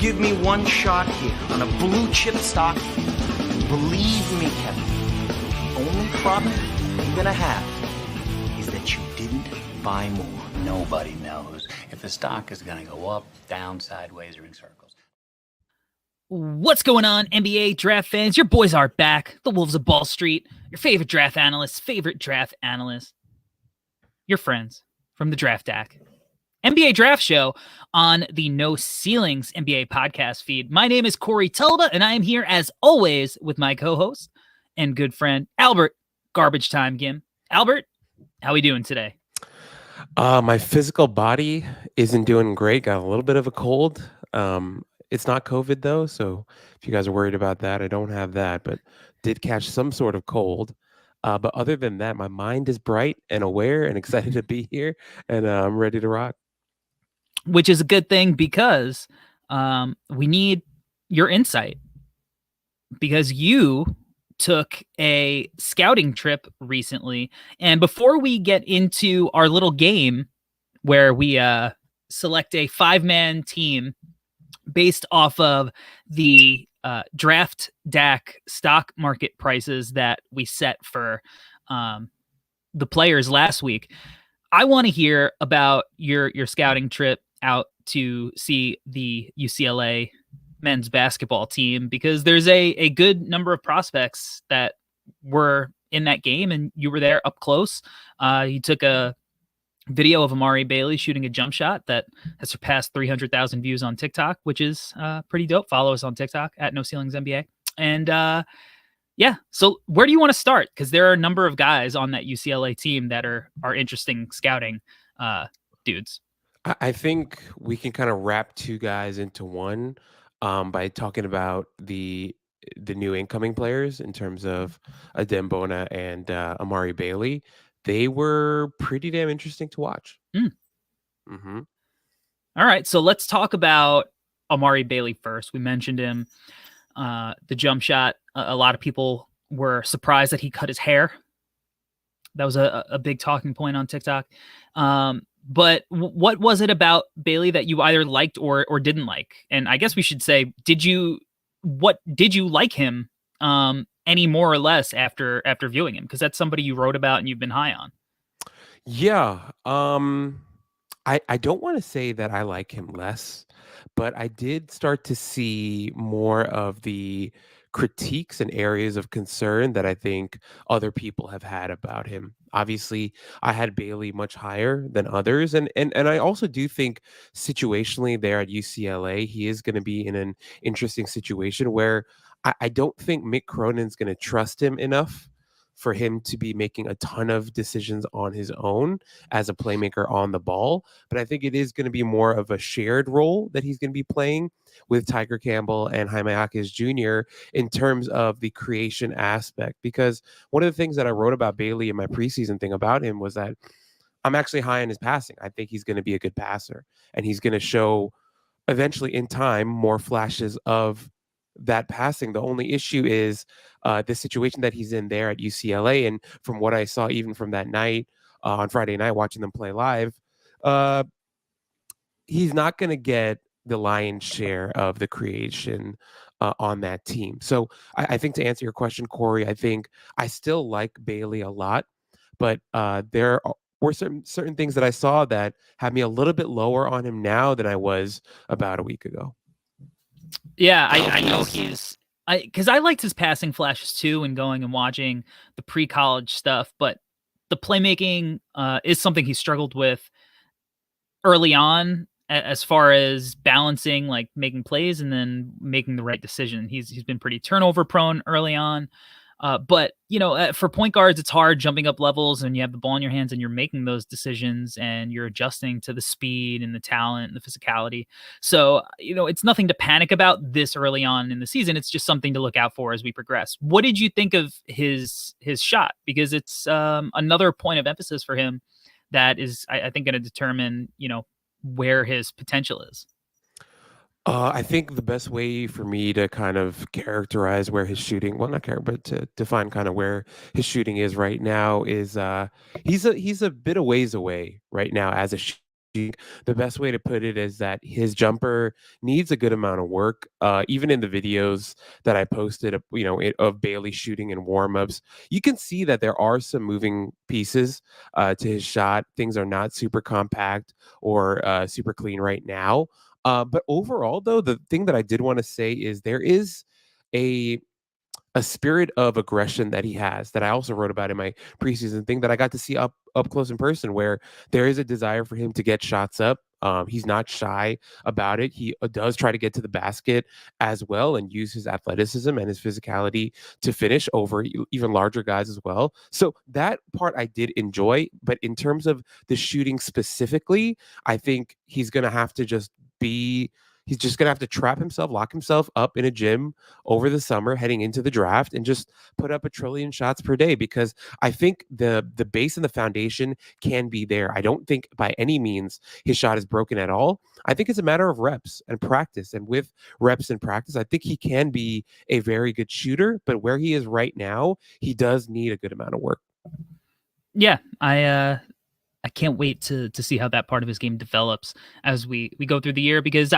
give me one shot here on a blue chip stock, believe me, Kevin, the only problem you're gonna have is that you didn't buy more. Nobody knows if the stock is going to go up, down, sideways, or in circles. What's going on, NBA draft fans? Your boys are back. The Wolves of Ball Street, your favorite draft analysts, your friends from the Draft Deck. NBA Draft Show on the No Ceilings NBA podcast feed. My name is Corey Tulba, and I am here as always with my co-host and good friend, Albert Garbage Time Gim. Albert, how we doing today? My physical body isn't doing great. Got a little bit of a cold. It's not COVID though, so if you guys are worried about that, I don't have that, but did catch some sort of cold. But other than that, my mind is bright and aware and excited to be here, and I'm ready to rock. Which is a good thing because we need your insight, because you took a scouting trip recently. And before we get into our little game where we select a 5-man team based off of the draft DAC stock market prices that we set for the players last week, I want to hear about your scouting trip out to see the UCLA men's basketball team, because there's a good number of prospects that were in that game and you were there up close. You took a video of Amari Bailey shooting a jump shot that has surpassed 300,000 views on TikTok, which is pretty dope. Follow us on TikTok at No Ceilings NBA. And yeah, so where do you want to start? Because there are a number of guys on that UCLA team that are interesting scouting dudes. I think we can kind of wrap two guys into one by talking about the new incoming players in terms of Adembona and Amari Bailey. They were pretty damn interesting to watch. Mm-hmm. All right, so let's talk about Amari Bailey first. We mentioned him, the jump shot. A lot of people were surprised that he cut his hair. That was a big talking point on TikTok. But what was it about Bailey that you either liked or didn't like? And I guess we should say, did you like him any more or less after viewing him? Because that's somebody you wrote about and you've been high on. Yeah. I don't want to say that I like him less, but I did start to see more of the critiques and areas of concern that I think other people have had about him. Obviously, I had Bailey much higher than others. And I also do think situationally there at UCLA, he is going to be in an interesting situation where I don't think Mick Cronin's going to trust him enough for him to be making a ton of decisions on his own as a playmaker on the ball. But I think it is going to be more of a shared role that he's going to be playing with Tiger Campbell and Jaime Jaquez Jr. in terms of the creation aspect. Because one of the things that I wrote about Bailey in my preseason thing about him was that I'm actually high on his passing. I think he's going to be a good passer, and he's going to show eventually in time more flashes of that passing. The only issue is the situation that he's in there at UCLA. And from what I saw, even from that night on Friday night, watching them play live, he's not going to get the lion's share of the creation on that team. So I think to answer your question, Corey, I think I still like Bailey a lot, but there were certain things that I saw that had me a little bit lower on him now than I was about a week ago. Yeah, I know because I liked his passing flashes too, and going and watching the pre-college stuff, but the playmaking is something he struggled with early on, as far as balancing, like making plays and then making the right decision. He's been pretty turnover prone early on. But, for point guards, it's hard jumping up levels and you have the ball in your hands and you're making those decisions and you're adjusting to the speed and the talent and the physicality. So, it's nothing to panic about this early on in the season. It's just something to look out for as we progress. What did you think of his shot? Because it's another point of emphasis for him that is, I think, going to determine, where his potential is. I think the best way for me to kind of characterize where his shooting, well, not care, but to define kind of where his shooting is right now is he's a bit of ways away right now as a The best way to put it is that his jumper needs a good amount of work. Even in the videos that I posted, of Bailey shooting in warmups, you can see that there are some moving pieces to his shot. Things are not super compact or super clean right now. But overall, though, the thing that I did want to say is there is a a spirit of aggression that he has that I also wrote about in my preseason thing that I got to see up close in person, where there is a desire for him to get shots up. He's not shy about it. He does try to get to the basket as well and use his athleticism and his physicality to finish over even larger guys as well. So that part I did enjoy. But in terms of the shooting specifically, I think he's just going to have to trap himself, lock himself up in a gym over the summer heading into the draft and just put up a trillion shots per day, because I think the base and the foundation can be there. I don't think by any means his shot is broken at all. I think it's a matter of reps and practice. And with reps and practice, I think he can be a very good shooter, but where he is right now, he does need a good amount of work. Yeah, I can't wait to see how that part of his game develops as we go through the year, because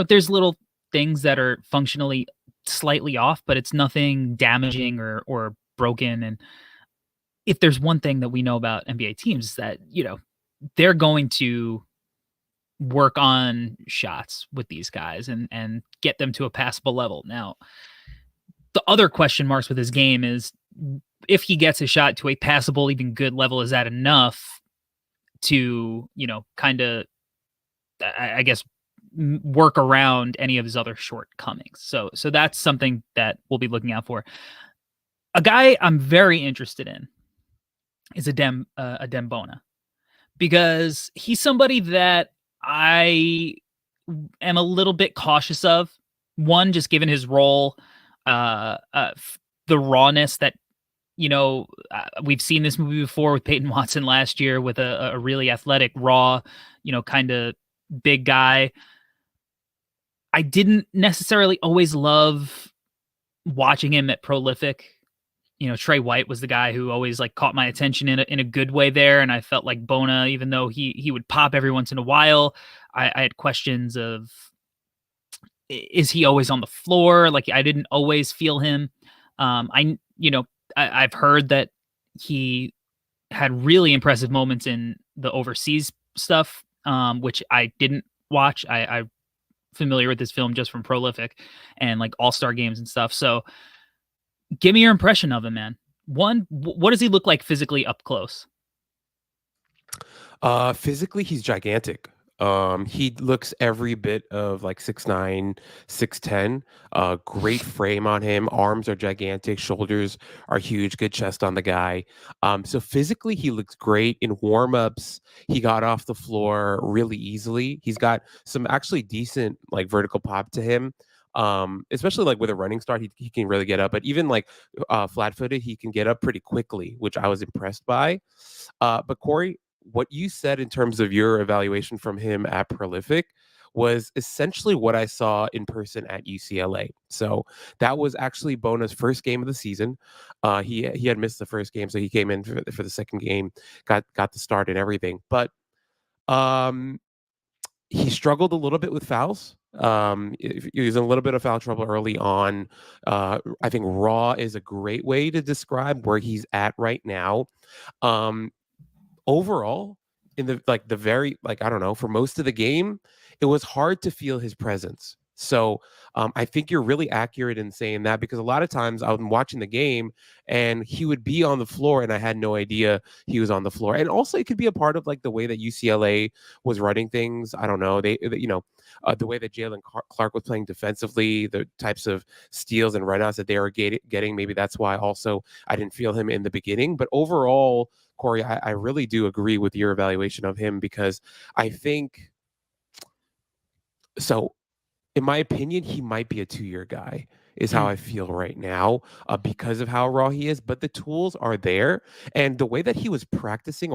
there's little things that are functionally slightly off, but it's nothing damaging or broken. And if there's one thing that we know about NBA teams, is that they're going to work on shots with these guys and get them to a passable level. Now, the other question marks with his game is, if he gets a shot to a passable, even good level, is that enough to, kind of, I guess, work around any of his other shortcomings? So that's something that we'll be looking out for. A guy I'm very interested in is Adem Bona, because he's somebody that I am a little bit cautious of. One, just given his role, the rawness that, we've seen this movie before with Peyton Watson last year with a really athletic, raw, kind of big guy. I didn't necessarily always love watching him at Prolific. Trey White was the guy who always caught my attention in a good way there. And I felt like Bona, even though he would pop every once in a while, I had questions of, is he always on the floor? I didn't always feel him. I've heard that he had really impressive moments in the overseas stuff, which I didn't watch. I'm familiar with this film just from Prolific and All-Star games and stuff. So give me your impression of him, man. One, what does he look like physically up close? Physically, he's gigantic. He looks every bit of 6'9", 6'10". Great frame on him. Arms are gigantic. Shoulders are huge. Good chest on the guy. So physically, he looks great. In warmups, he got off the floor really easily. He's got some actually decent vertical pop to him. Especially with a running start, he can really get up. But even flat-footed, he can get up pretty quickly, which I was impressed by. But Corey, what you said in terms of your evaluation from him at Prolific was essentially what I saw in person at UCLA. So that was actually Bona's first game of the season. He had missed the first game, so he came in for the second game, got the start and everything. But he struggled a little bit with fouls. He was in a little bit of foul trouble early on. I think raw is a great way to describe where he's at right now. Overall, in the very I don't know, for most of the game, it was hard to feel his presence. So I think you're really accurate in saying that, because a lot of times I'm watching the game and he would be on the floor and I had no idea he was on the floor. And also it could be a part of the way that UCLA was running things. I don't know. The way that Jalen Clark was playing defensively, the types of steals and runouts that they were getting. Maybe that's why also I didn't feel him in the beginning. But overall, Corey, I really do agree with your evaluation of him, because I think so. In my opinion, he might be a 2-year guy, is how I feel right now, because of how raw he is. But the tools are there. And the way that he was practicing,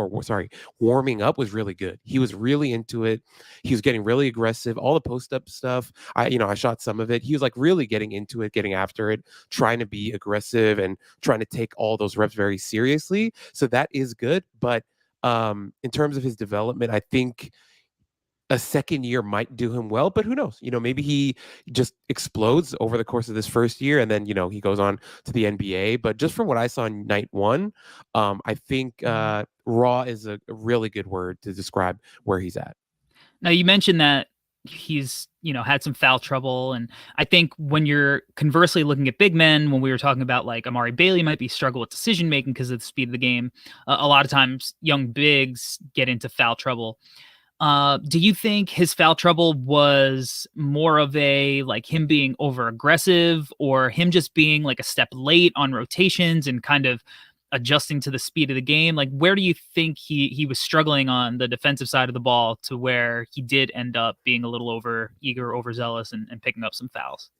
warming up, was really good. He was really into it. He was getting really aggressive. All the post-up stuff, I shot some of it. He was really getting into it, getting after it, trying to be aggressive and trying to take all those reps very seriously. So that is good. But In terms of his development, I think a second year might do him well, but who knows? Maybe he just explodes over the course of this first year, and then he goes on to the NBA. But just from what I saw in night one, I think raw is a really good word to describe where he's at. Now you mentioned that he's had some foul trouble, and I think when you're conversely looking at big men, when we were talking about like Amari Bailey might be struggle with decision making because of the speed of the game, a lot of times young bigs get into foul trouble. Do you think his foul trouble was more of a like him being over aggressive, or him just being like a step late on rotations and kind of adjusting to the speed of the game? Like, where do you think he was struggling on the defensive side of the ball to where he did end up being a little over eager, overzealous, and picking up some fouls?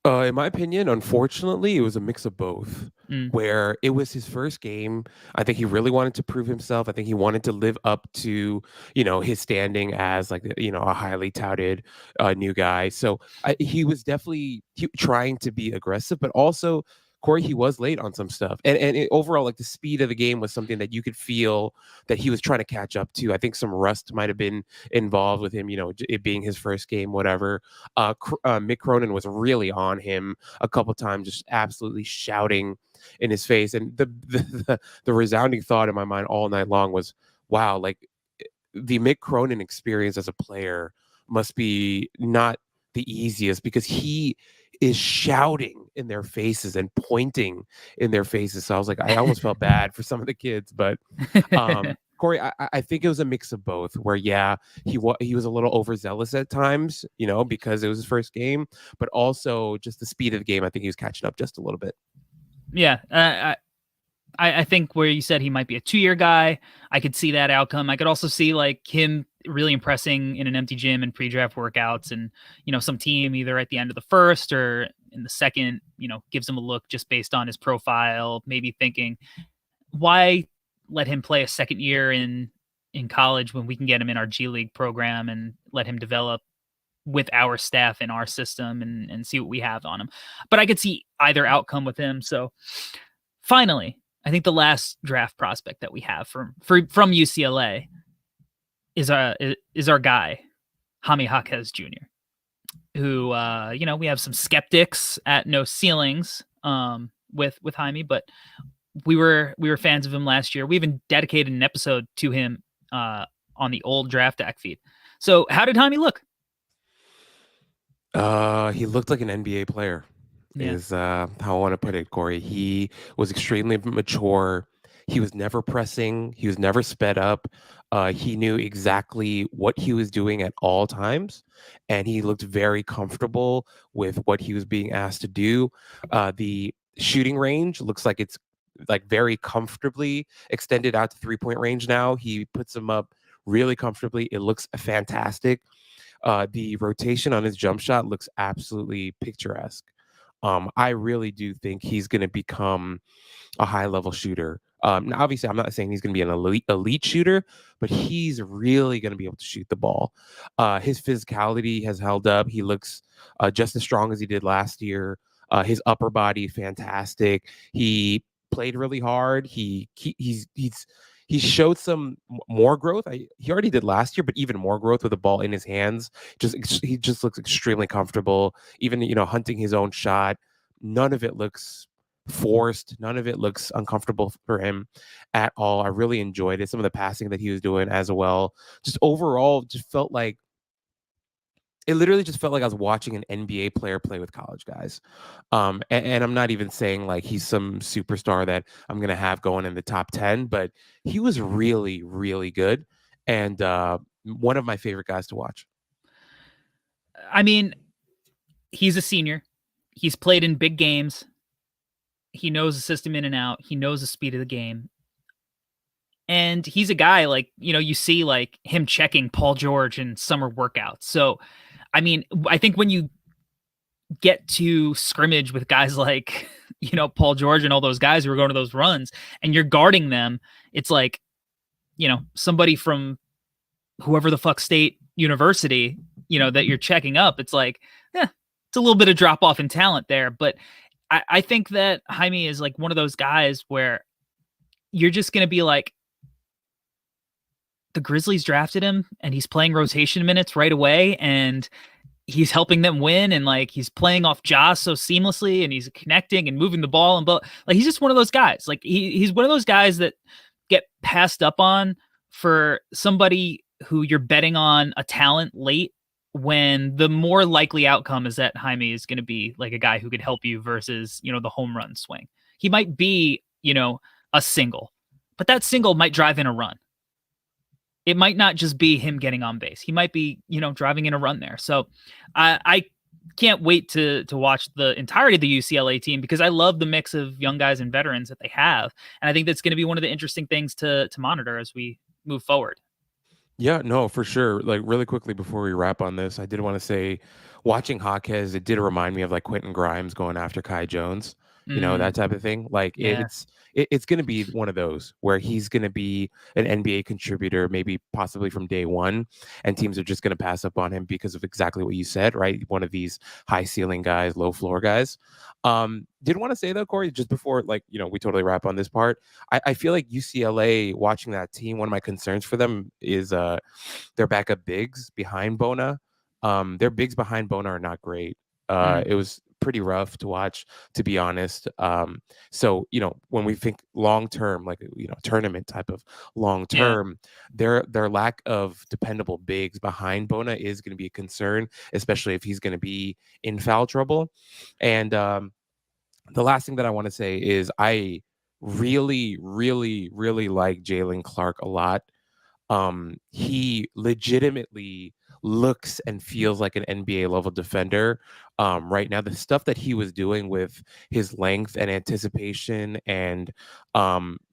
In my opinion, unfortunately, it was a mix of both. Mm. Where it was his first game, I think he really wanted to prove himself. I think he wanted to live up to, his standing as like, a highly touted new guy. So he was definitely trying to be aggressive, but also Corey, he was late on some stuff, and overall, like the speed of the game was something that you could feel that he was trying to catch up to. I think some rust might have been involved with him, it being his first game, whatever. Mick Cronin was really on him a couple times, just absolutely shouting in his face, and the resounding thought in my mind all night long was, wow, like the Mick Cronin experience as a player must be not the easiest, because he is shouting in their faces and pointing in their faces. So I was like, I almost felt bad for some of the kids, but Corey, I think it was a mix of both. Where he was a little overzealous at times, because it was his first game, but also just the speed of the game. I think he was catching up just a little bit. Yeah, I think where you said he might be a 2-year guy, I could see that outcome. I could also see like him really impressing in an empty gym and pre-draft workouts, and some team either at the end of the first or in the second, gives him a look just based on his profile, maybe thinking, why let him play a second year in college when we can get him in our G League program and let him develop with our staff in our system and see what we have on him. But I could see either outcome with him. So finally, I think the last draft prospect that we have from UCLA is our guy, Jaime Jaquez Jr., who we have some skeptics at no ceilings with Jaime, but we were fans of him last year. We even dedicated an episode to him on the old Draft Deck feed. So how did Jaime look? He looked like an NBA player. Yeah. Is how I want to put it, Corey. He was extremely mature. He was never pressing. He was never sped up. He knew exactly what he was doing at all times, and he looked very comfortable with what he was being asked to do. The shooting range looks like it's like very comfortably extended out to 3-point range now. He puts them up really comfortably. It looks fantastic. The rotation on his jump shot looks absolutely picturesque. I really do think he's going to become a high-level shooter. Now, obviously, I'm not saying he's going to be an elite shooter, but he's really going to be able to shoot the ball. His physicality has held up. He looks just as strong as he did last year. His upper body, fantastic. He played really hard. He's showed some more growth. He already did last year, but even more growth with the ball in his hands. He just looks extremely comfortable. Even hunting his own shot. None of it looks forced. None of it looks uncomfortable for him at all. I really enjoyed it. Some of the passing that he was doing as well. Just overall, just felt like it literally just felt like I was watching an NBA player play with college guys. And I'm not even saying like he's some superstar that I'm going to have going in the top 10, but he was really, really good. And one of my favorite guys to watch. I mean, he's a senior. He's played in big games. He knows the system in and out. He knows the speed of the game. And he's a guy like, you see like him checking Paul George in summer workouts. So, I mean, I think when you get to scrimmage with guys like, Paul George and all those guys who are going to those runs and you're guarding them, it's like, somebody from whoever the fuck state university, that you're checking up. It's like, it's a little bit of drop off in talent there. But I think that Jaime is like one of those guys where you're just going to be like, the Grizzlies drafted him and he's playing rotation minutes right away and he's helping them win and like he's playing off Josh so seamlessly and he's connecting and moving the ball and like he's just one of those guys. Like he's one of those guys that get passed up on for somebody who you're betting on a talent late when the more likely outcome is that Jaime is going to be like a guy who could help you versus, the home run swing. He might be, a single, but that single might drive in a run. It might not just be him getting on base. He might be, driving in a run there. So I can't wait to watch the entirety of the UCLA team because I love the mix of young guys and veterans that they have. And I think that's going to be one of the interesting things to monitor as we move forward. Yeah, no, for sure. Like really quickly before we wrap on this, I did want to say watching Jaquez, it did remind me of like Quentin Grimes going after Kai Jones, that type of thing. Like Yeah. it's going to be one of those where he's going to be an NBA contributor, maybe possibly from day one, and teams are just going to pass up on him because of exactly what you said, right? One of these high ceiling guys, low floor guys. Did want to say though, Corey, just before we totally wrap on this part, I feel like UCLA watching that team, one of my concerns for them is their backup bigs behind Bona. Their bigs behind Bona are not great. It was pretty rough to watch, to be honest. So when we think long term, like tournament type of long term, their lack of dependable bigs behind Bona is going to be a concern, especially if he's going to be in foul trouble. And the last thing that I want to say is I really, really, really like Jalen Clark a lot. He legitimately looks and feels like an NBA level defender right now. The stuff that he was doing with his length and anticipation and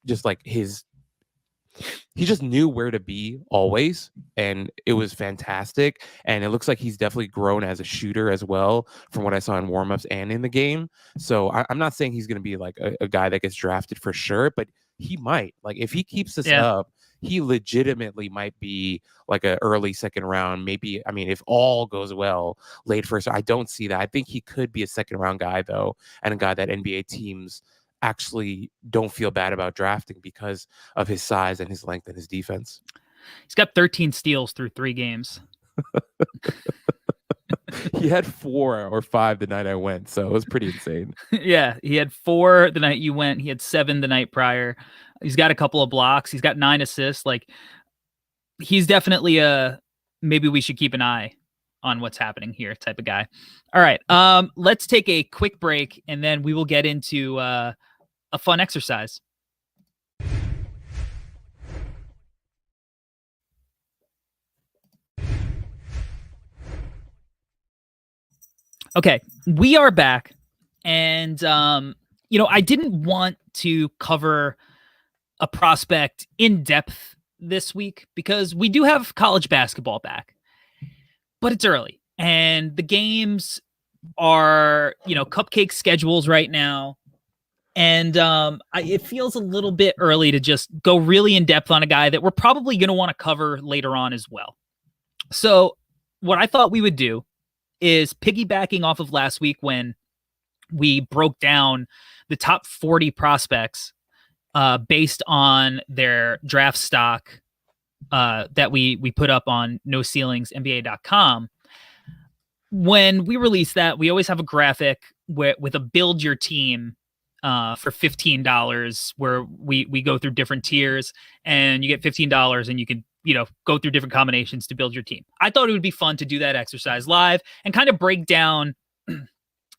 just like he just knew where to be always, and it was fantastic. And it looks like he's definitely grown as a shooter as well from what I saw in warmups and in the game. So I'm not saying he's going to be like a guy that gets drafted for sure, but he might. Like if he keeps this up, he legitimately might be like an early second round, maybe. I mean, if all goes well, late first. I don't see that. I think he could be a second round guy though, and a guy that NBA teams actually don't feel bad about drafting because of his size and his length and his defense. He's got 13 steals through 3 games. He had 4 or 5 the night I went, so it was pretty insane. Yeah, he had 4 the night you went. He had 7 the night prior. He's got a couple of blocks. He's got 9 assists. Like, he's definitely maybe we should keep an eye on what's happening here type of guy. All right, let's take a quick break, and then we will get into a fun exercise. Okay, we are back. And, I didn't want to cover a prospect in depth this week because we do have college basketball back, but it's early and the games are, cupcake schedules right now. And it feels a little bit early to just go really in depth on a guy that we're probably going to want to cover later on as well. So what I thought we would do is piggybacking off of last week when we broke down the top 40 prospects based on their draft stock that we put up on NoCeilingsNBA.com. When we release that, we always have a graphic with a build your team for $15 where we go through different tiers and you get $15 and you can go through different combinations to build your team. I thought it would be fun to do that exercise live and kind of break down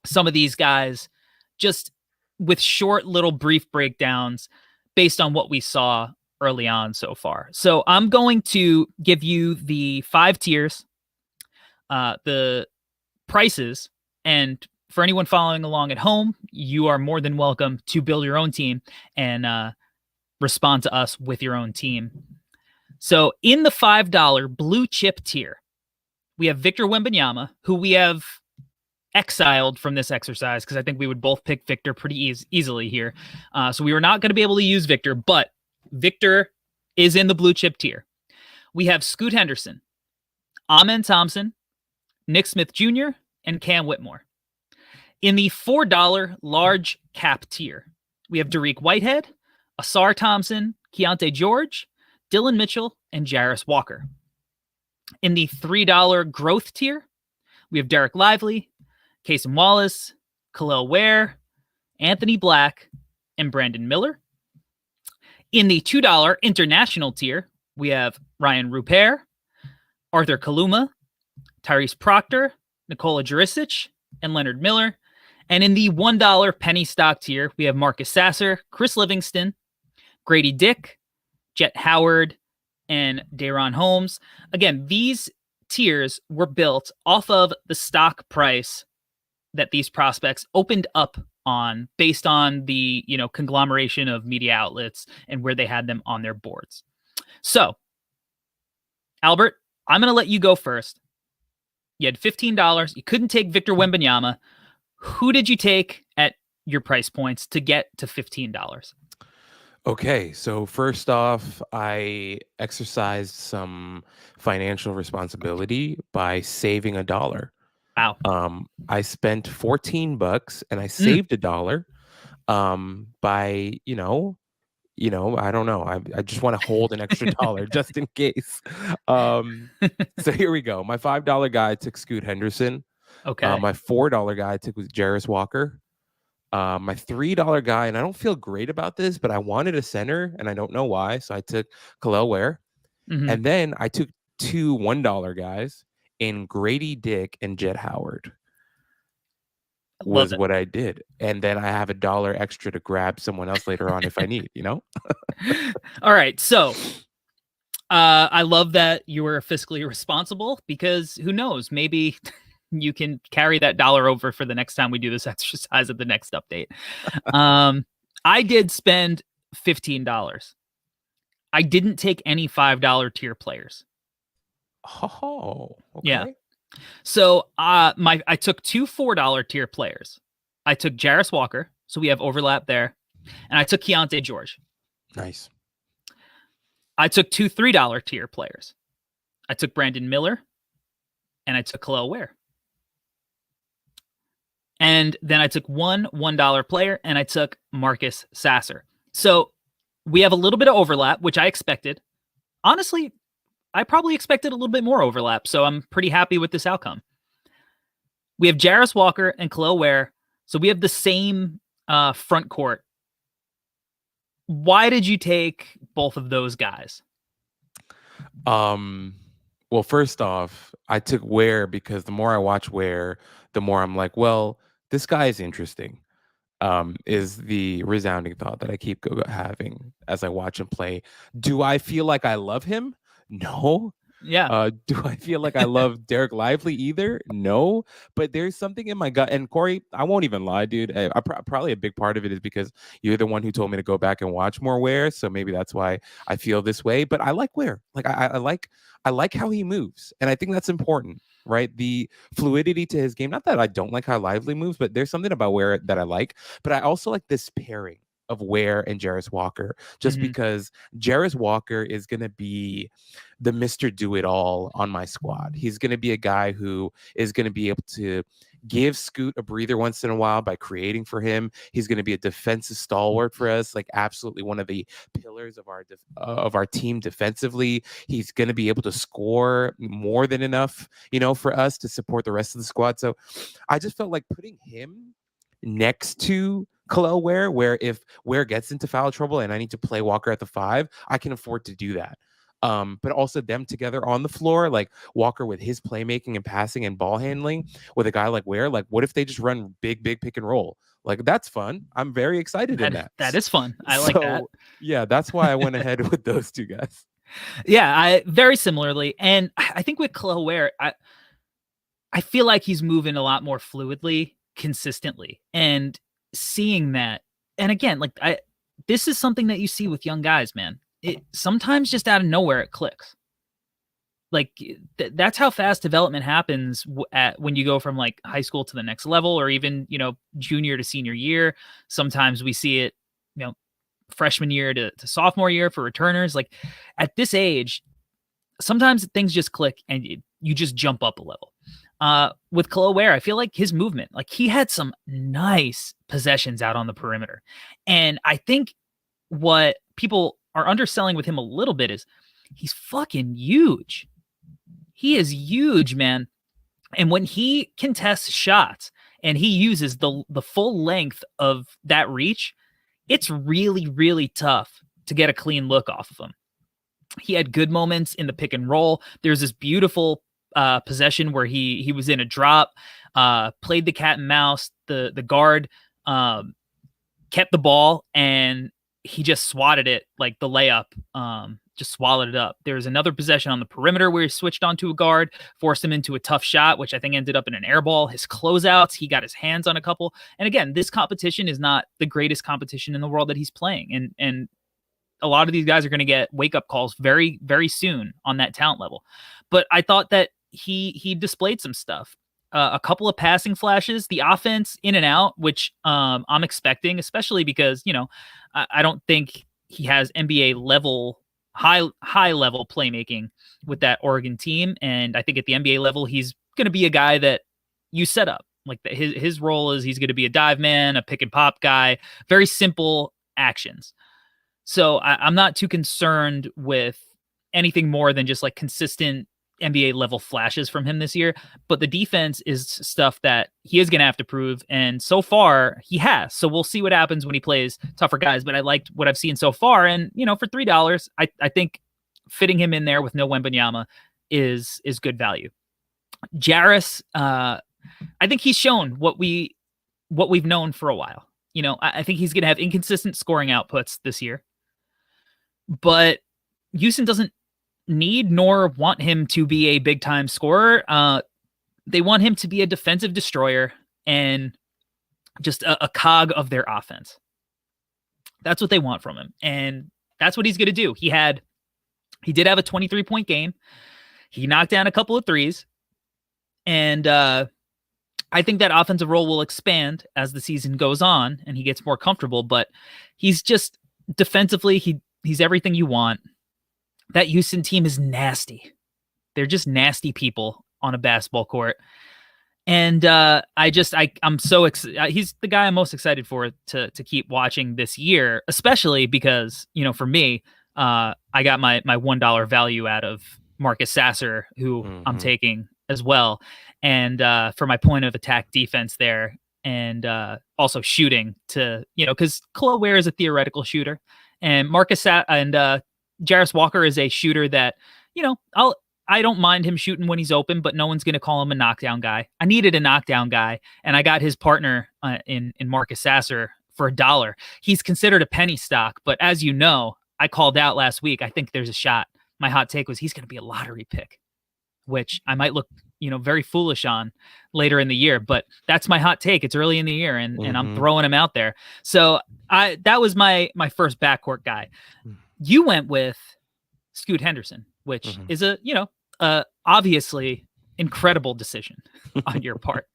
some of these guys just with short little brief breakdowns based on what we saw early on so far. So I'm going to give you the 5 tiers, the prices, and for anyone following along at home, you are more than welcome to build your own team and respond to us with your own team. So in the $5 blue chip tier, we have Victor Wembanyama, who we have exiled from this exercise because I think we would both pick Victor pretty easily here. So we were not going to be able to use Victor, but Victor is in the blue chip tier. We have Scoot Henderson, Amen Thompson, Nick Smith Jr., and Cam Whitmore. In the $4 large cap tier, we have Dariq Whitehead, Asar Thompson, Keontae George, Dylan Mitchell, and Jarris Walker. In the $3 growth tier, we have Derek Lively, Casey Wallace, Kel'el Ware, Anthony Black, and Brandon Miller. In the $2 international tier, we have Ryan Rupert, Arthur Kaluma, Tyrese Proctor, Nikola Jurisic, and Leonard Miller. And in the $1 penny stock tier, we have Marcus Sasser, Chris Livingston, Grady Dick, Jet Howard, and Daron Holmes. Again, these tiers were built off of the stock price that these prospects opened up on based on the, conglomeration of media outlets and where they had them on their boards. So, Albert, I'm going to let you go first. You had $15. You couldn't take Victor Wembanyama. Who did you take at your price points to get to $15? Okay, so first off, I exercised some financial responsibility by saving $1. Wow. I spent $14 and I saved $1 by, I don't know. I just want to hold an extra dollar just in case. So here we go. My $5 guy took Scoot Henderson. Okay. My $4 guy took was Jarris Walker. My $3 guy, and I don't feel great about this, but I wanted a center, and I don't know why, so I took Kel'el Ware. Mhm. And then I took two $1 guys in Grady Dick and Jet Howard. Was what I did. And then I have $1 extra to grab someone else later on if I need, All right. So I love that you were fiscally responsible because who knows, maybe you can carry that dollar over for the next time we do this exercise at the next update. I did spend $15. I didn't take any $5 tier players. Oh, okay. Yeah. So I took two $4 tier players. I took Jarris Walker, so we have overlap there, and I took Keontae George. Nice. I took two $3 tier players. I took Brandon Miller, and I took Kel'el Ware. And then I took one $1 player, and I took Marcus Sasser. So we have a little bit of overlap, which I expected. Honestly, I probably expected a little bit more overlap, so I'm pretty happy with this outcome. We have Jarris Walker and Kel'el Ware, so we have the same front court. Why did you take both of those guys? Well, first off, I took Ware because the more I watch Ware, the more I'm like, well, this guy is interesting. Is the resounding thought that I keep having as I watch him play. Do I feel like I love him? No. Yeah. Do I feel like I love Derek Lively either? No. But there's something in my gut. And Corey, I won't even lie, dude. Probably a big part of it is because you're the one who told me to go back and watch more Ware. So maybe that's why I feel this way. But I like Ware. Like I like how he moves. And I think that's important, right? The fluidity to his game. Not that I don't like how Lively moves, but there's something about Ware that I like. But I also like this pairing of Ware and Jarris Walker, just because Jarris Walker is going to be the Mr. Do-It-All on my squad. He's going to be a guy who is going to be able to give Scoot a breather once in a while by creating for him. He's going to be a defensive stalwart for us, like absolutely one of the pillars of our team defensively. He's going to be able to score more than enough, for us to support the rest of the squad. So I just felt like putting him next to Kel'el Ware, where if Ware gets into foul trouble and I need to play Walker at the 5, I can afford to do that. But also them together on the floor, like Walker with his playmaking and passing and ball handling with a guy like Ware, like what if they just run big pick and roll? Like that's fun. I'm very excited in that. That is fun. I like that. Yeah, that's why I went ahead with those two guys. Yeah, I very similarly. And I think with Kel'el Ware, I feel like he's moving a lot more fluidly, consistently. And seeing that, and again, like this is something that you see with young guys, man. It sometimes just out of nowhere it clicks. Like that's how fast development happens when you go from like high school to the next level, or even junior to senior year. Sometimes we see it, freshman year to sophomore year for returners. Like at this age, sometimes things just click and you just jump up a level. With Kel'el Ware, I feel like his movement, like he had some nice possessions out on the perimeter. And I think what people are underselling with him a little bit is he's fucking huge. He is huge, man. And when he contests shots and he uses the full length of that reach, it's really, really tough to get a clean look off of him. He had good moments in the pick and roll. There's this beautiful possession where he was in a drop, played the cat and mouse. The guard kept the ball and he just swatted it like the layup. Just swallowed it up. There was another possession on the perimeter where he switched onto a guard, forced him into a tough shot, which I think ended up in an air ball. His closeouts, he got his hands on a couple. And again, this competition is not the greatest competition in the world that he's playing. And a lot of these guys are going to get wake-up calls very, very soon on that talent level. But I thought that he displayed some stuff. A couple of passing flashes, the offense in and out, which I'm expecting, especially because, I don't think he has NBA level high level playmaking with that Oregon team. And I think at the NBA level, he's going to be a guy that you set up. Like his role is he's going to be a dive man, a pick and pop guy, very simple actions. So I'm not too concerned with anything more than just like consistent NBA level flashes from him this year. But the defense is stuff that he is going to have to prove. And so far he has. So we'll see what happens when he plays tougher guys. But I liked what I've seen so far. And, for $3, I think fitting him in there with no Wembanyama is good value. Jarris, I think he's shown what we've known for a while. I think he's going to have inconsistent scoring outputs this year. But Houston doesn't need nor want him to be a big time scorer. They want him to be a defensive destroyer and just a cog of their offense. That's what they want from him. And that's what he's going to do. He did have a 23-point game. He knocked down a couple of threes. And I think that offensive role will expand as the season goes on and he gets more comfortable, but he's just defensively, he's everything you want. That Houston team is nasty. They're just nasty people on a basketball court. And I'm so excited. He's the guy I'm most excited for to keep watching this year, especially because, for me, I got my $1 value out of Marcus Sasser, who I'm taking as well. And for my point of attack defense there and also shooting because Kel'el Ware is a theoretical shooter and Jarris Walker is a shooter that, I don't mind him shooting when he's open, but no one's going to call him a knockdown guy. I needed a knockdown guy, and I got his partner in Marcus Sasser for $1. He's considered a penny stock, but as you know, I called out last week. I think there's a shot. My hot take was he's going to be a lottery pick, which I might look, very foolish on later in the year, but that's my hot take. It's early in the year, and I'm throwing him out there. So that was my first backcourt guy. You went with Scoot Henderson, which is a, obviously incredible decision on your part.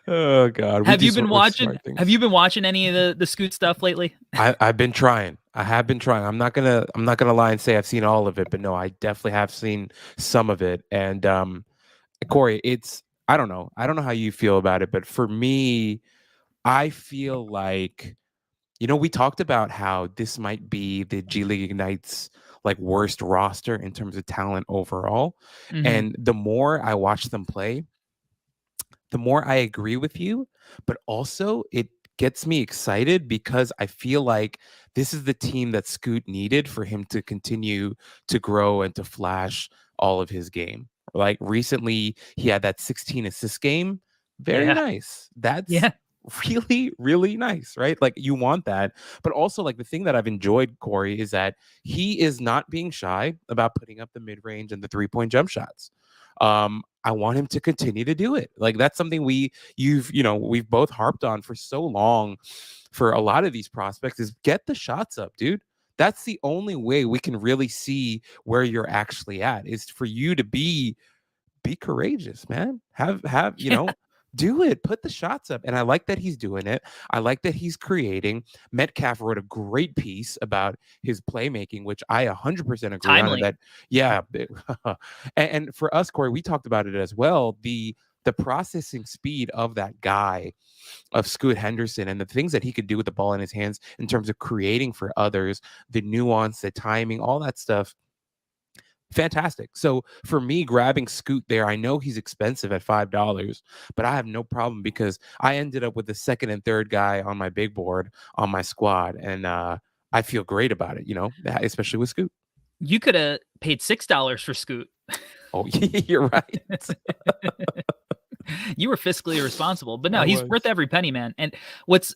Oh God. Have you been watching any of the Scoot stuff lately? I've been trying. I have been trying. I'm not gonna lie and say I've seen all of it, but no, I definitely have seen some of it. And Corey, I don't know how you feel about it, but for me, I feel like, we talked about how this might be the G League Ignite's like worst roster in terms of talent overall. And the more I watch them play, the more I agree with you, but also it gets me excited because I feel like this is the team that Scoot needed for him to continue to grow and to flash all of his game. Like recently, he had that 16 assist game. Very nice. That's really, really nice, right? Like you want that. But also like the thing that I've enjoyed, Corey, is that he is not being shy about putting up the mid-range and the 3-point jump shots. I want him to continue to do it. Like that's something we've both harped on for so long for a lot of these prospects is get the shots up, dude. That's the only way we can really see where you're actually at is for you to be courageous, man. Have do it. Put the shots up. And I like that he's doing it. I like that he's creating. Metcalf wrote a great piece about his playmaking, which I 100% agree Timely. on that. Yeah. And for us, Corey, we talked about it as well. The the processing speed of that guy, of Scoot Henderson, and the things that he could do with the ball in his hands in terms of creating for others, the nuance, the timing, all that stuff. Fantastic. So for me, grabbing Scoot there, I know he's expensive at $5, but I have no problem because I ended up with the second and third guy on my big board on my squad, and I feel great about it. Especially with Scoot. You could have paid $6 for Scoot. Oh, you're right. You were fiscally irresponsible, but no, I he's was. worth every penny, man. And what's,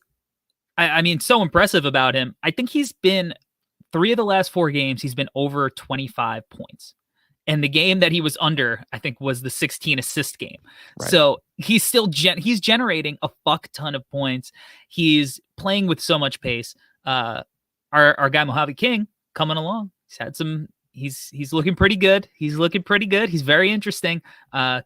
I mean, so impressive about him, I think he's been 3 of the last 4 games, he's been over 25 points. And the game that he was under, I think, was the 16 assist game. Right. So he's still he's generating a fuck ton of points. He's playing with so much pace. Our guy Mojave King coming along. He's had some. He's looking pretty good. He's looking pretty good. He's very interesting.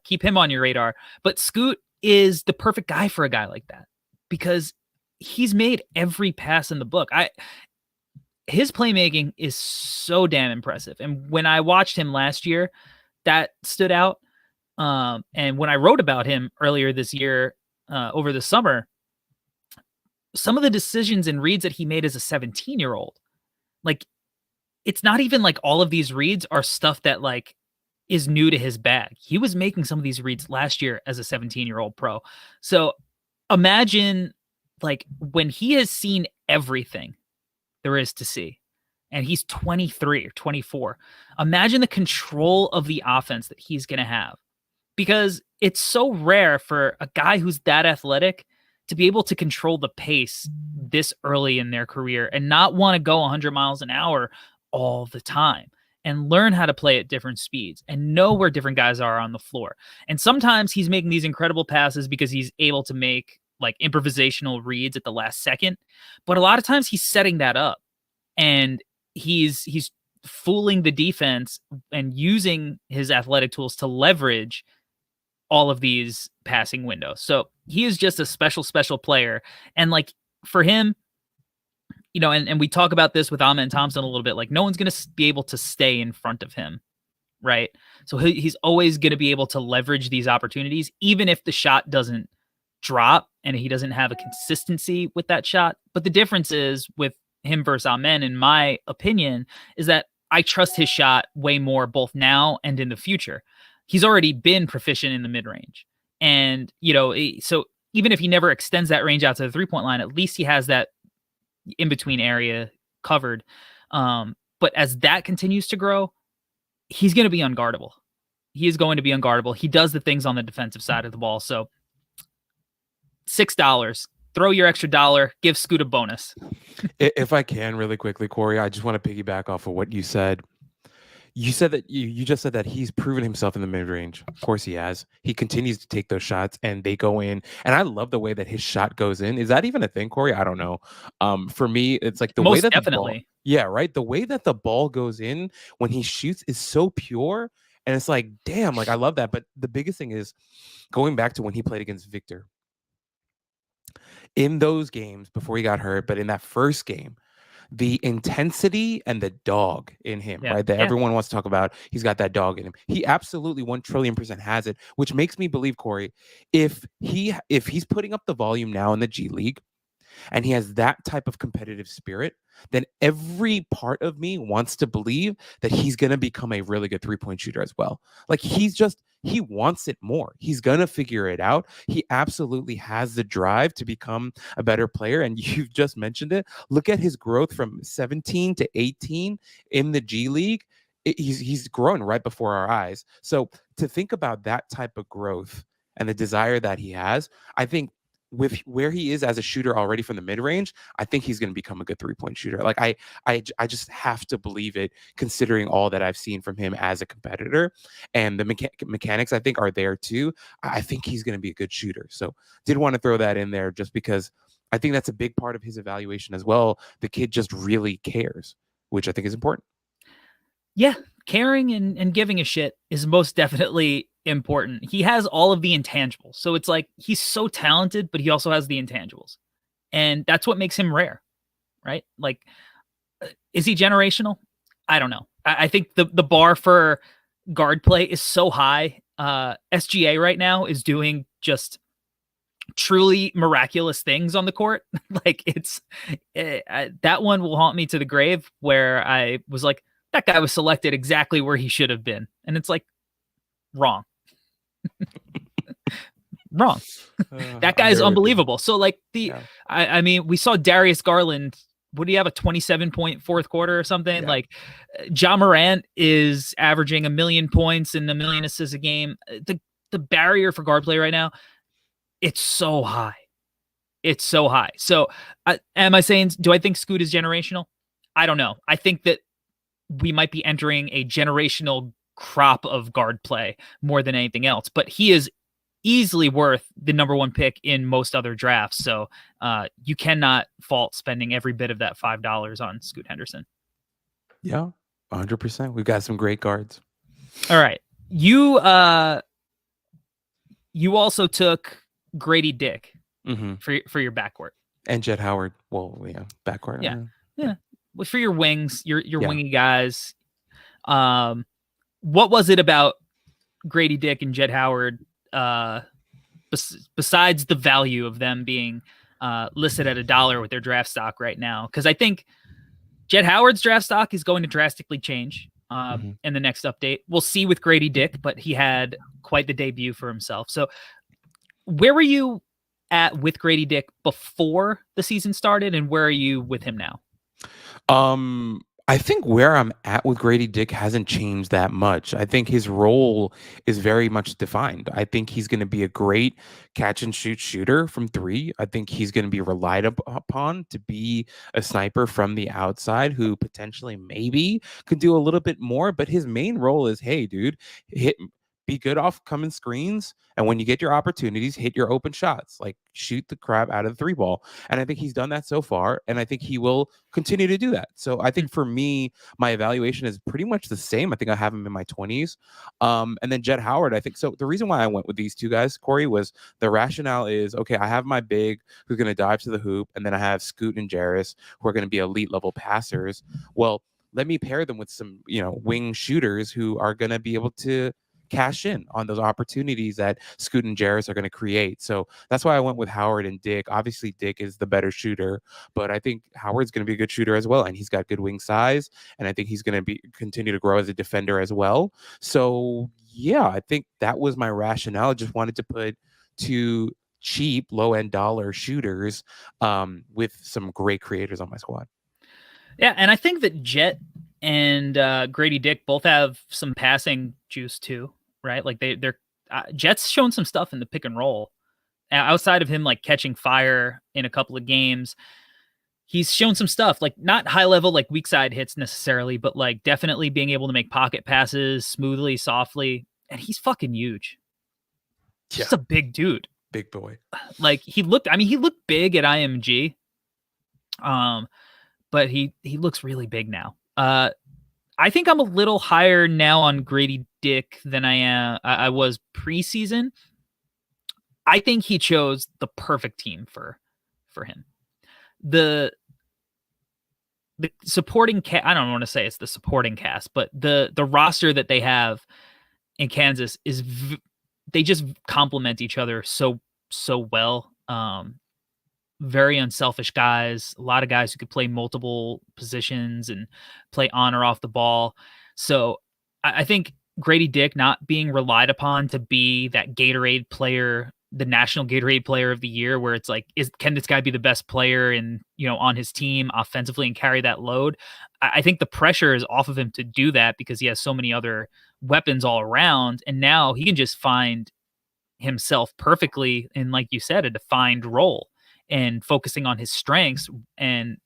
Keep him on your radar. But Scoot is the perfect guy for a guy like that because he's made every pass in the book. His playmaking is so damn impressive. And when I watched him last year, that stood out. And when I wrote about him earlier this year, over the summer, some of the decisions and reads that he made as a 17-year-old, like, it's not even like all of these reads are stuff that like is new to his bag. He was making some of these reads last year as a 17-year-old pro. So imagine like when he has seen everything there is to see, and he's 23 or 24. Imagine the control of the offense that he's going to have, because it's so rare for a guy who's that athletic to be able to control the pace this early in their career and not want to go 100 miles an hour all the time, and learn how to play at different speeds and know where different guys are on the floor. And sometimes he's making these incredible passes because he's able to make like improvisational reads at the last second. But a lot of times he's setting that up, and he's fooling the defense and using his athletic tools to leverage all of these passing windows. So he is just a special player. And like for him, and we talk about this with Amen Thompson a little bit, like no one's going to be able to stay in front of him. Right. So he's always going to be able to leverage these opportunities, even if the shot doesn't drop and he doesn't have a consistency with that shot. But the difference is with him versus Amen, in my opinion, is that I trust his shot way more both now and in the future. He's already been proficient in the mid-range. And, so even if he never extends that range out to the 3-point line, at least he has that in-between area covered. But as that continues to grow, he's going to be unguardable. He is going to be unguardable. He does the things on the defensive side of the ball. So $6, throw your extra $1, give Scoot a bonus. If I can really quickly, Corey, I just want to piggyback off of what you said. You said that you just said that he's proven himself in the mid-range. Of course he has. He continues to take those shots and they go in. And I love the way that his shot goes in. Is that even a thing, Corey? I don't know. For me, it's like the Most way that definitely. the ball, yeah, right. The way that the ball goes in when he shoots is so pure. And it's like, damn, like I love that. But the biggest thing is going back to when he played against Victor. In those games before he got hurt, but in that first game, the intensity and the dog in him, right? That everyone wants to talk about. He's got that dog in him. He absolutely 1,000,000,000% has it, which makes me believe, Corey, if he's putting up the volume now in the G League and he has that type of competitive spirit, then every part of me wants to believe that he's going to become a really good 3-point shooter as well. Like he wants it more. He's going to figure it out. He absolutely has the drive to become a better player. And you've just mentioned it. Look at his growth from 17 to 18 in the G League. He's grown right before our eyes. So to think about that type of growth and the desire that he has, I think with where he is as a shooter already from the mid-range, I think he's going to become a good 3-point shooter. Like I just have to believe it, considering all that I've seen from him as a competitor, and the mechanics I think are there too. I think he's going to be a good shooter. So did want to throw that in there just because I think that's a big part of his evaluation as well. The kid just really cares, which I think is important. Yeah, caring and giving a shit is most definitely important. He has all of the intangibles. So it's like he's so talented, but he also has the intangibles. And that's what makes him rare, right? Like, is he generational? I don't know. I think the bar for guard play is so high SGA right now is doing just truly miraculous things on the court. Like that one will haunt me to the grave, where I was like, that guy was selected exactly where he should have been. And it's like, wrong. Wrong. That guy I'm is there with you. unbelievable. So like Yeah. I mean, we saw Darius Garland. What do you have, a 27-point fourth quarter or something? Yeah. Like Ja Morant is averaging 1,000,000 points and 1,000,000 assists a game. The barrier for guard play right now, it's so high. It's so high. So am I saying, do I think Scoot is generational? I don't know. I think that we might be entering a generational crop of guard play more than anything else, but he is easily worth the number one pick in most other drafts. So you cannot fault spending every bit of that $5 on Scoot Henderson. Yeah, 100%. We've got some great guards. All right. You also took Grady Dick for your backcourt. And Jet Howard. Well, yeah, backcourt. Yeah. Well, for your wings, your Yeah. wingy guys. What was it about Grady Dick and Jet Howard, besides the value of them being listed at $1 with their draft stock right now? Because I think Jet Howard's draft stock is going to drastically change in the next update. We'll see with Grady Dick, but he had quite the debut for himself. So where were you at with Grady Dick before the season started, and where are you with him now? I think where I'm at with Grady Dick hasn't changed that much. I think his role is very much defined. I think he's going to be a great catch and shoot shooter from three. I think he's going to be relied upon to be a sniper from the outside who potentially maybe could do a little bit more. But his main role is, hey, dude, be good off coming screens. And when you get your opportunities, hit your open shots, like shoot the crap out of the three ball. And I think he's done that so far. And I think he will continue to do that. So I think for me, my evaluation is pretty much the same. I think I have him in my 20s. And then Jet Howard, I think. So the reason why I went with these two guys, Corey, was the rationale is, okay, I have my big who's going to dive to the hoop. And then I have Scoot and Jarris who are going to be elite level passers. Well, let me pair them with some, wing shooters who are going to be able to cash in on those opportunities that Scoot and Jarris are going to create. So that's why I went with Howard and Dick. Obviously, Dick is the better shooter, but I think Howard's going to be a good shooter as well. And he's got good wing size. And I think he's going to continue to grow as a defender as well. So yeah, I think that was my rationale. I just wanted to put two cheap low-end dollar shooters with some great creators on my squad. Yeah, and I think that Jet and Grady Dick both have some passing juice too, right? Like they're Jet's shown some stuff in the pick and roll outside of him like catching fire in a couple of games. He's shown some stuff, like not high level, like weak side hits necessarily, but like definitely being able to make pocket passes smoothly, softly. And he's fucking huge. Just a big dude. Big boy. Like he looked big at IMG. But he looks really big now. I think I'm a little higher now on Grady Dick than I was preseason. I think he chose the perfect team for him. The supporting cast, I don't want to say it's the supporting cast, but the roster that they have in Kansas is they just complement each other so well. Very unselfish guys, a lot of guys who could play multiple positions and play on or off the ball. So I think Grady Dick not being relied upon to be that Gatorade player, the national Gatorade player of the year, where it's like, can this guy be the best player on his team offensively and carry that load? I think the pressure is off of him to do that because he has so many other weapons all around. And now he can just find himself perfectly in, like you said, a defined role. And focusing on his strengths and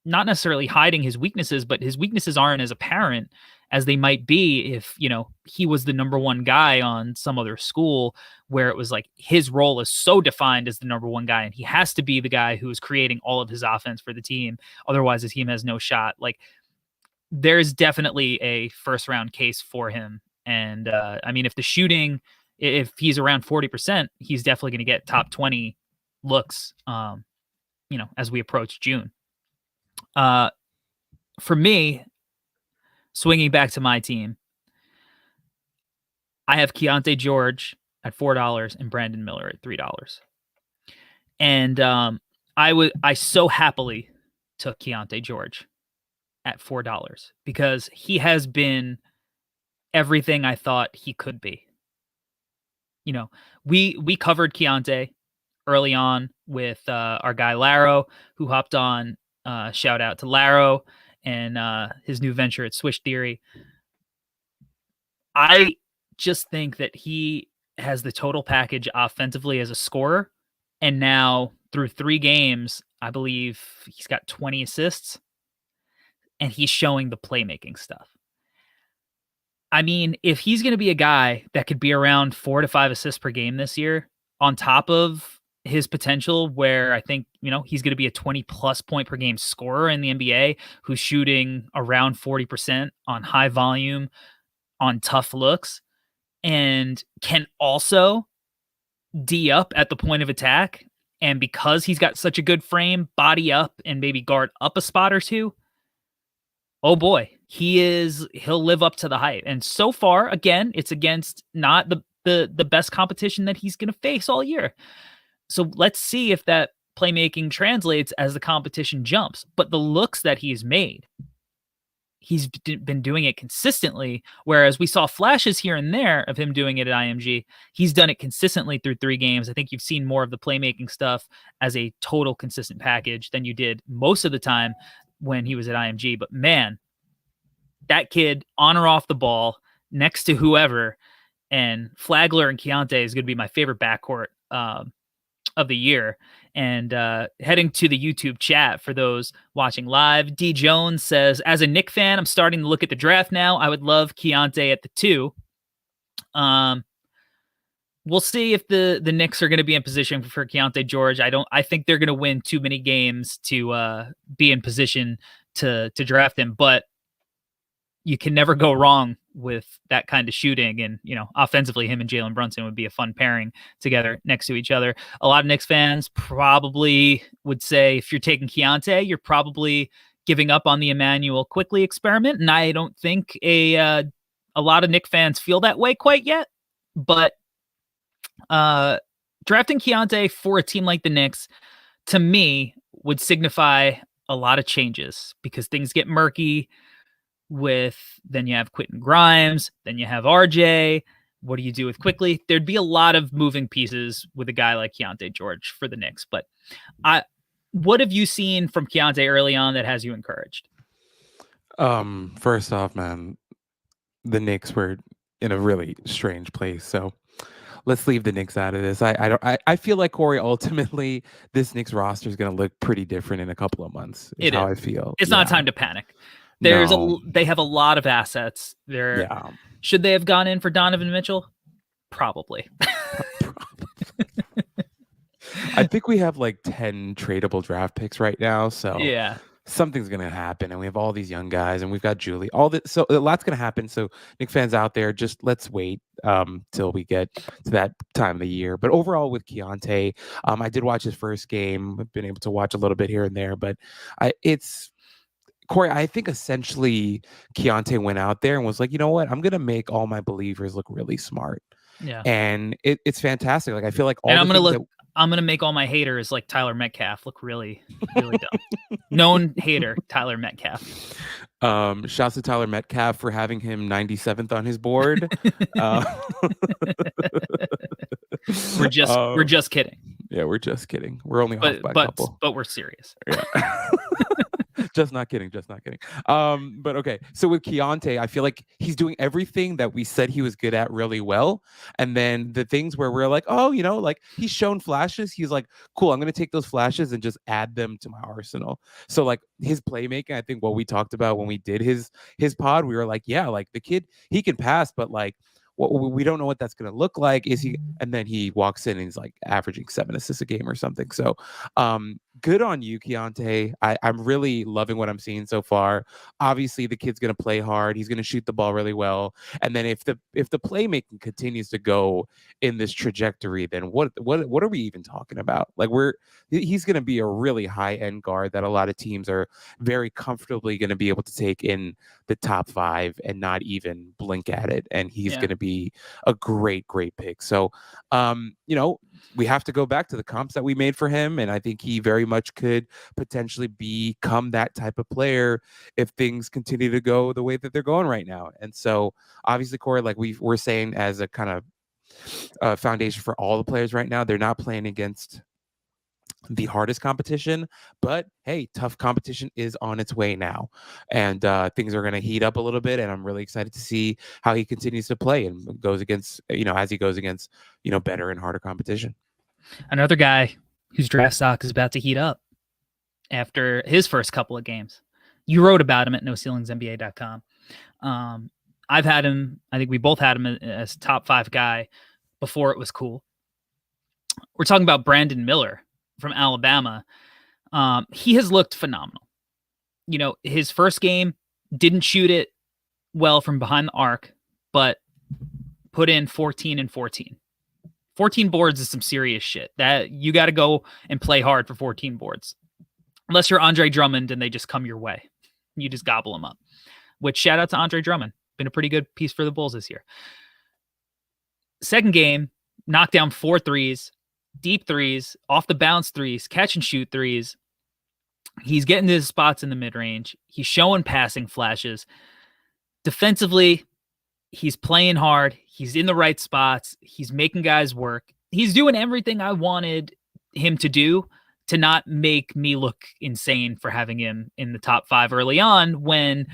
not necessarily hiding his weaknesses, but his weaknesses aren't as apparent as they might be if, he was the number one guy on some other school where it was like his role is so defined as the number one guy and he has to be the guy who is creating all of his offense for the team. Otherwise, the team has no shot. Like there's definitely a first round case for him. And if the shooting, if he's around 40%, he's definitely going to get top 20 looks, as we approach June. For me, swinging back to my team, I have Keontae George at $4 and Brandon Miller at $3. And I so happily took Keontae George at $4 because he has been everything I thought he could be. You know, we covered Keontae early on with our guy Laro, who hopped on. Shout out to Laro and his new venture at Swish Theory. I just think that he has the total package offensively as a scorer. And now through 3 games, I believe he's got 20 assists and he's showing the playmaking stuff. I mean, if he's going to be a guy that could be around 4 to 5 assists per game this year, on top of his potential, where I think, he's going to be a 20 plus point per game scorer in the NBA who's shooting around 40% on high volume, on tough looks, and can also D up at the point of attack. And because he's got such a good frame, body up and maybe guard up a spot or two. Oh boy, he'll live up to the hype. And so far, again, it's against not the best competition that he's going to face all year. So let's see if that playmaking translates as the competition jumps. But the looks that he's made, he's been doing it consistently, whereas we saw flashes here and there of him doing it at IMG. He's done it consistently through 3 games. I think you've seen more of the playmaking stuff as a total consistent package than you did most of the time when he was at IMG. But man, that kid on or off the ball next to whoever, and Flagler and Keontae is going to be my favorite backcourt of the year. And heading to the YouTube chat for those watching live, D Jones says, as a Knick fan, I'm starting to look at the draft now. I would love Keontae at the 2. We'll see if the Knicks are going to be in position for Keontae George. I think they're going to win too many games to be in position to draft him, but you can never go wrong with that kind of shooting. And, offensively, him and Jalen Brunson would be a fun pairing together next to each other. A lot of Knicks fans probably would say if you're taking Keontae, you're probably giving up on the Emmanuel Quickly experiment. And I don't think a lot of Knicks fans feel that way quite yet. But drafting Keontae for a team like the Knicks, to me, would signify a lot of changes because things get murky. Then you have Quentin Grimes, then you have RJ. What do you do with Quickly? There'd be a lot of moving pieces with a guy like Keontae George for the Knicks. But what have you seen from Keontae early on that has you encouraged? First off, man, the Knicks were in a really strange place. So let's leave the Knicks out of this. I feel like, Corey, ultimately this Knicks roster is going to look pretty different in a couple of months. Is how I feel. It's not time to panic. They have a lot of assets. Should they have gone in for Donovan Mitchell? Probably. I think we have like 10 tradable draft picks right now. So yeah, something's going to happen. And we have all these young guys and we've got Julie. So a lot's going to happen. So Knicks fans out there, just let's wait till we get to that time of the year. But overall with Keontae, I did watch his first game. I've been able to watch a little bit here and there. But Corey, I think essentially Keontae went out there and was like, you know what? I'm going to make all my believers look really smart. Yeah. And it's fantastic. Like, I feel like I'm going to make all my haters like Tyler Metcalf look really, really dumb. Known hater, Tyler Metcalf. Shouts to Tyler Metcalf for having him 97th on his board. We're just kidding. Yeah, we're just kidding. We're only off by a couple. But we're serious. Yeah. Just not kidding. But okay. So with Keontae, I feel like he's doing everything that we said he was good at really well. And then the things where we're like, oh, like he's shown flashes. He's like, cool, I'm going to take those flashes and just add them to my arsenal. So like his playmaking, I think what we talked about when we did his pod, we were like, yeah, like the kid, he can pass, but like, we don't know what that's going to look like. And then he walks in and he's like averaging 7 assists a game or something. So good on you, Keontae. I'm really loving what I'm seeing so far. Obviously, the kid's going to play hard. He's going to shoot the ball really well. And then if the playmaking continues to go in this trajectory, then what are we even talking about? Like he's going to be a really high end guard that a lot of teams are very comfortably going to be able to take in the top 5 and not even blink at it. And he's going to be a great pick. So, we have to go back to the comps that we made for him, and I think he very much could potentially become that type of player if things continue to go the way that they're going right now. And so, obviously, Corey, like we're saying, as a kind of foundation for all the players right now, they're not playing against the hardest competition, but hey, tough competition is on its way now, and things are going to heat up a little bit, and I'm really excited to see how he continues to play and goes against, as he goes against, better and harder competition. Another guy whose draft stock is about to heat up after his first couple of games. You wrote about him at NoCeilingsNBA.com. I've had him. I think we both had him as top 5 guy before it was cool. We're talking about Brandon Miller from Alabama. He has looked phenomenal. His first game didn't shoot it well from behind the arc, but put in 14 and 14. 14 boards is some serious shit. That you got to go and play hard for 14 boards. Unless you're Andre Drummond and they just come your way. You just gobble them up. Which, shout out to Andre Drummond. Been a pretty good piece for the Bulls this year. Second game, knocked down 4 threes, deep threes, off the bounce threes, catch and shoot threes. He's getting to his spots in the mid-range. He's showing passing flashes. Defensively, he's playing hard. He's in the right spots. He's making guys work. He's doing everything I wanted him to do to not make me look insane for having him in the top 5 early on, when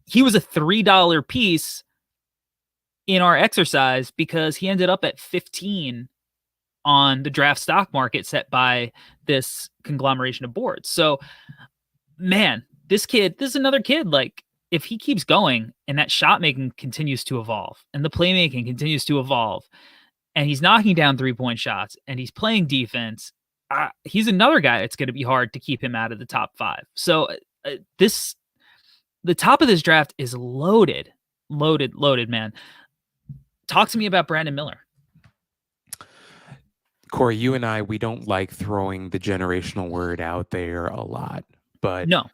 he was a $3 piece in our exercise because he ended up at 15 on the draft stock market set by this conglomeration of boards. So, man, this is another kid. Like, if he keeps going and that shot making continues to evolve and the playmaking continues to evolve and he's knocking down 3-point shots and he's playing defense, he's another guy that's going to be hard to keep him out of the top 5. So the top of this draft is loaded, man. Talk to me about Brandon Miller. Corey, you and I, we don't like throwing the generational word out there a lot, but no.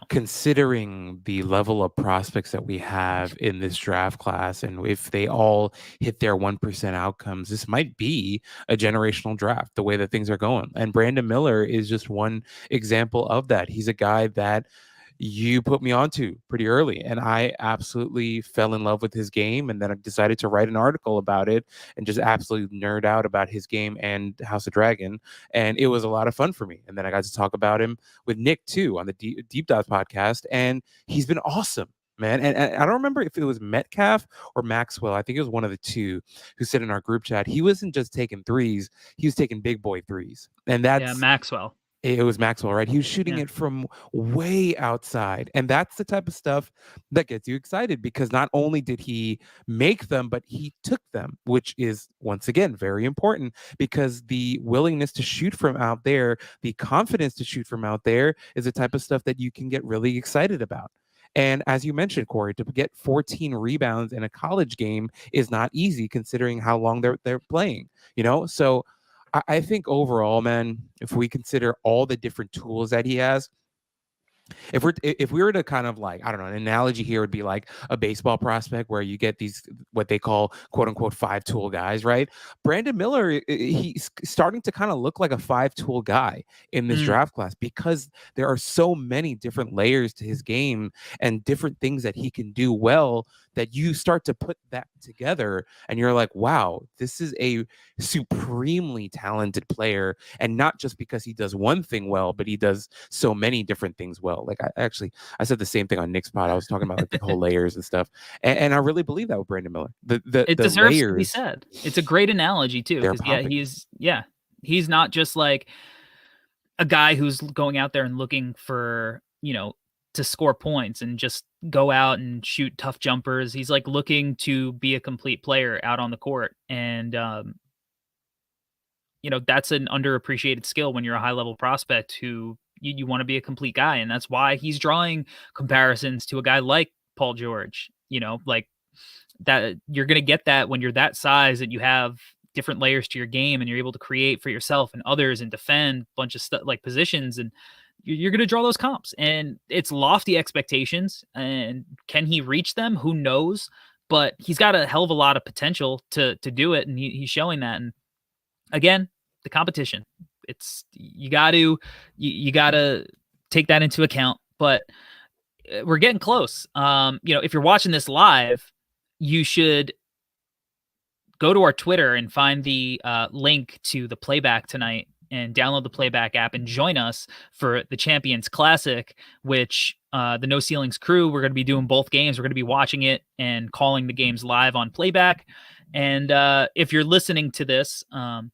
Considering the level of prospects that we have in this draft class, and if they all hit their 1% outcomes, this might be a generational draft, the way that things are going. And Brandon Miller is just one example of that. He's a guy that you put me onto pretty early, and I absolutely fell in love with his game, and then I decided to write an article about it and just absolutely nerd out about his game and House of Dragon, and it was a lot of fun for me. And then I got to talk about him with Nick too on the Deep Dive podcast, and he's been awesome, man. And I don't remember if it was Metcalf or Maxwell. I think it was one of the two who said in our group chat, he wasn't just taking threes, he was taking big boy threes. And that's Maxwell. It was Maxwell, right? He was shooting it from way outside. And that's the type of stuff that gets you excited, because not only did he make them, but he took them, which is, once again, very important, because the willingness to shoot from out there, the confidence to shoot from out there, is the type of stuff that you can get really excited about. And as you mentioned, Corey, to get 14 rebounds in a college game is not easy, considering how long they're playing, So I think overall, man, if we consider all the different tools that he has, if we were to kind of, like, I don't know, an analogy here would be like a baseball prospect where you get these, what they call quote unquote 5-tool guys, right? Brandon Miller, he's starting to kind of look like a 5-tool guy in this draft class, because there are so many different layers to his game and different things that he can do well, that you start to put that together and you're like, wow, this is a supremely talented player. And not just because he does one thing well, but he does so many different things well. Like, I said the same thing on Nick's pod. I was talking about like the whole layers and stuff. And I really believe that with Brandon Miller. It deserves layers, to be said. It's a great analogy too. He's not just like a guy who's going out there and looking for, to score points and just go out and shoot tough jumpers. He's like looking to be a complete player out on the court. And, that's an underappreciated skill when you're a high level prospect who you want to be a complete guy. And that's why he's drawing comparisons to a guy like Paul George, like that. You're going to get that when you're that size and you have different layers to your game and you're able to create for yourself and others and defend a bunch of stuff like positions, and you're going to draw those comps. And it's lofty expectations, and can he reach them? Who knows? But he's got a hell of a lot of potential to do it, and he's showing that. And again, the competition, it's you got to take that into account. But we're getting close. If you're watching this live, you should go to our Twitter and find the link to the playback tonight and download the playback app and join us for the Champions Classic, which the No Ceilings crew, we're going to be doing both games. We're going to be watching it and calling the games live on playback. And if you're listening to this on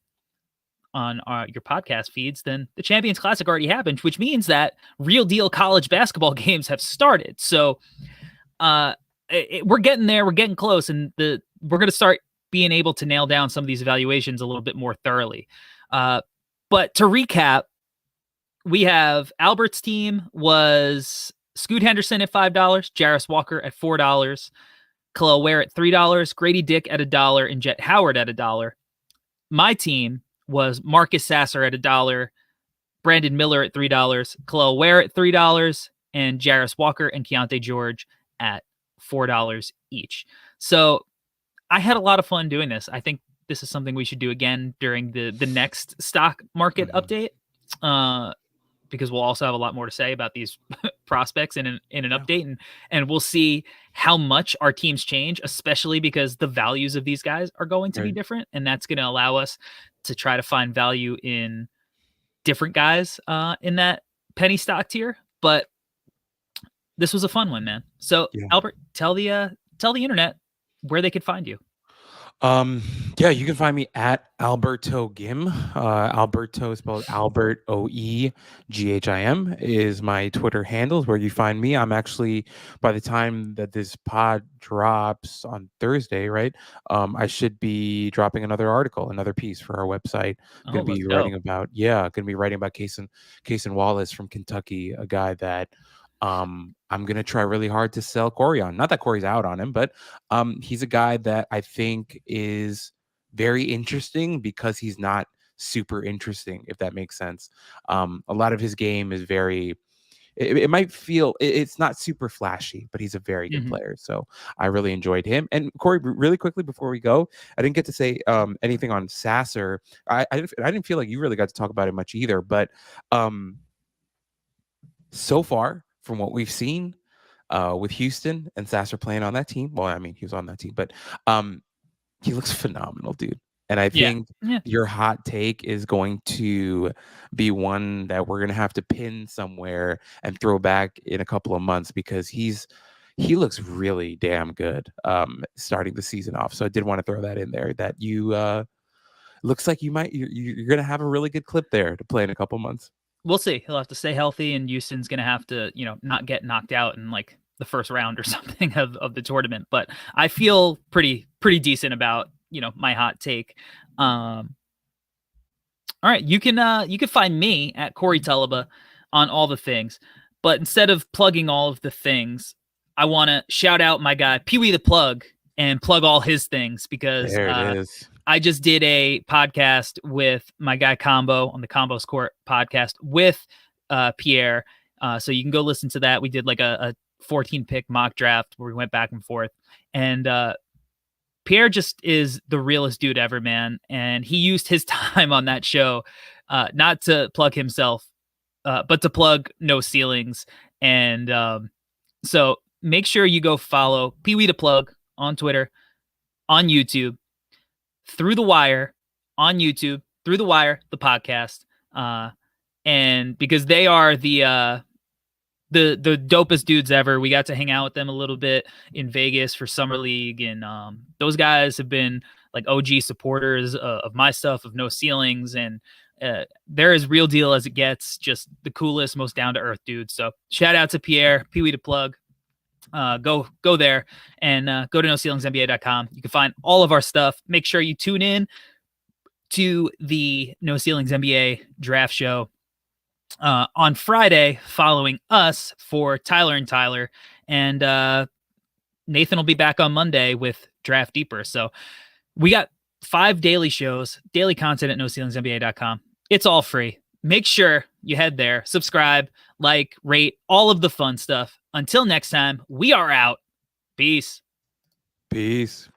your podcast feeds, then the Champions Classic already happened, which means that real deal college basketball games have started. So we're getting there. We're getting close. And we're going to start being able to nail down some of these evaluations a little bit more thoroughly. But to recap, we have Albert's team was Scoot Henderson at $5, Jarris Walker at $4, Kel'el Ware at $3, Grady Dick at $1, and Jet Howard at $1. My team was Marcus Sasser at $1, Brandon Miller at $3, Kel'el Ware at $3, and Jarris Walker and Keontae George at $4 each. So I had a lot of fun doing this. I think this is something we should do again during the next stock market update, because we'll also have a lot more to say about these prospects in an update, and we'll see how much our teams change, especially because the values of these guys are going to be different, and that's going to allow us to try to find value in different guys in that penny stock tier. But this was a fun one, man. So Albert, tell the internet where they could find you. You can find me at Alberto Gim. Alberto spelled Albert OEGHIM is my Twitter handles where you find me. I'm actually, by the time that this pod drops on Thursday, right? I should be dropping another article, another piece for our website. I'm gonna be writing about Cason Wallace from Kentucky, a guy that I'm going to try really hard to sell Corey on. Not that Corey's out on him, but he's a guy that I think is very interesting because he's not super interesting, if that makes sense. A lot of his game is very, it might feel, it's not super flashy, but he's a very good player. So I really enjoyed him. And Corey, really quickly before we go, I didn't get to say anything on Sasser. I didn't feel like you really got to talk about it much either, but so far, from what we've seen with Houston and Sasser playing on that team, well, I mean, he was on that team, but he looks phenomenal, dude. And I think your hot take is going to be one that we're going to have to pin somewhere and throw back in a couple of months because he looks really damn good starting the season off. So I did want to throw that in there that you looks like you're going to have a really good clip there to play in a couple months. We'll see. He'll have to stay healthy, and Houston's going to have to, not get knocked out in like the first round or something of the tournament. But I feel pretty decent about, my hot take. All right. You can find me at Corey Tulaba on all the things, but instead of plugging all of the things, I want to shout out my guy, Pee Wee the Plug, and plug all his things because there it is. I just did a podcast with my guy Combo on the Combo's Court podcast with Pierre. So you can go listen to that. We did like a 14 pick mock draft where we went back and forth. And Pierre just is the realest dude ever, man. And he used his time on that show not to plug himself, but to plug No Ceilings. And so make sure you go follow Pee Wee the Plug on Twitter, on YouTube, Through the Wire on YouTube, Through the Wire, the podcast. And because they are the dopest dudes ever. We got to hang out with them a little bit in Vegas for Summer League. And those guys have been like OG supporters of my stuff, of No Ceilings. And they're as real deal as it gets, just the coolest, most down to earth dudes. So shout out to Pierre, Pee Wee the Plug. Go there and go to NoCeilingsNBA.com. You can find all of our stuff. Make sure you tune in to the No Ceilings NBA draft show on Friday following us for Tyler and Tyler. And Nathan will be back on Monday with Draft Deeper. So we got 5 daily shows, daily content at NoCeilingsNBA.com. It's all free. Make sure you head there, subscribe, like, rate, all of the fun stuff. Until next time, we are out. Peace. Peace.